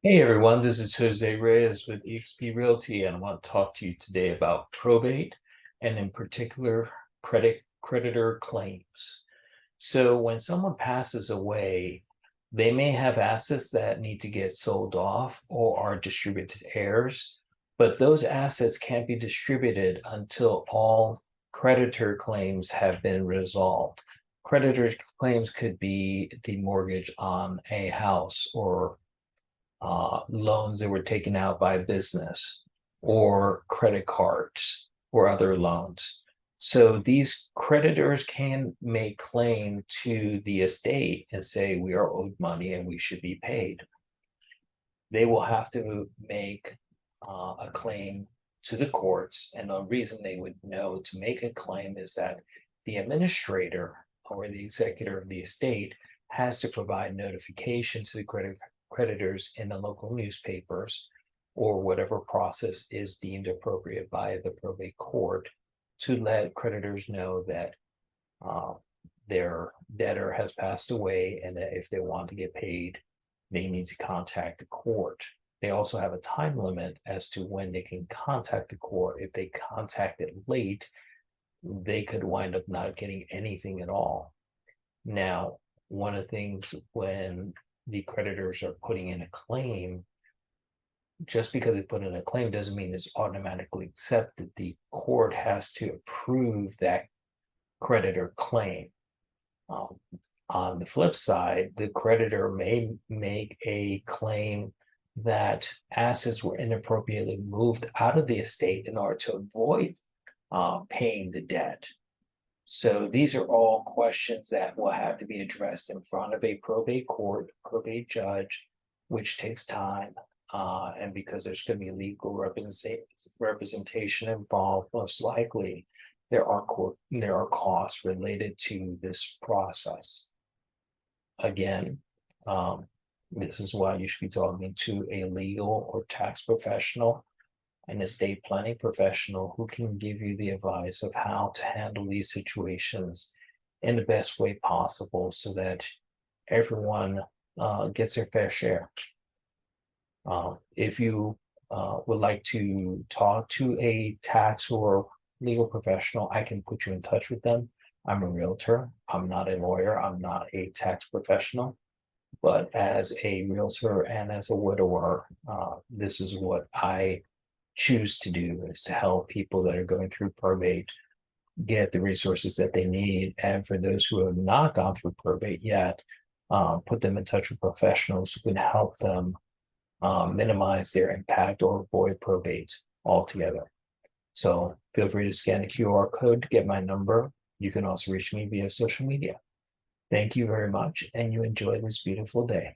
Hey everyone, this is Jose Reyes with eXp Realty, and I want to talk to you today about probate and in particular creditor claims. So when someone passes away, they may have assets that need to get sold off or are distributed to heirs, but those assets can't be distributed until all creditor claims have been resolved. Creditor claims could be the mortgage on a house or loans that were taken out by a business or credit cards or other loans. So these creditors can make claim to the estate and say we are owed money and we should be paid. They will have to make a claim to the courts, and the reason they would know to make a claim is that the administrator or the executor of the estate has to provide notification to the creditors in the local newspapers or whatever process is deemed appropriate by the probate court to let creditors know that their debtor has passed away and that if they want to get paid, they need to contact the court. They also have a time limit as to when they can contact the court. If they contact it late, they could wind up not getting anything at all. Now, one of the things when the creditors are putting in a claim, just because they put in a claim doesn't mean it's automatically accepted. The court has to approve that creditor claim. On the flip side, the creditor may make a claim that assets were inappropriately moved out of the estate in order to avoid paying the debt. So these are all questions that will have to be addressed in front of a probate court, probate judge, which takes time. And because there's going to be legal representation involved, most likely there are costs related to this process. Again, this is why you should be talking to a legal or tax professional, an estate planning professional who can give you the advice of how to handle these situations in the best way possible so that everyone gets their fair share. If you would like to talk to a tax or legal professional, I can put you in touch with them. I'm a realtor. I'm not a lawyer. I'm not a tax professional. But as a realtor and as a widower, this is what I choose to do, is to help people that are going through probate get the resources that they need. And for those who have not gone through probate yet, put them in touch with professionals who can help them minimize their impact or avoid probate altogether. So feel free to scan the QR code to get my number. You can also reach me via social media. Thank you very much, and you enjoy this beautiful day.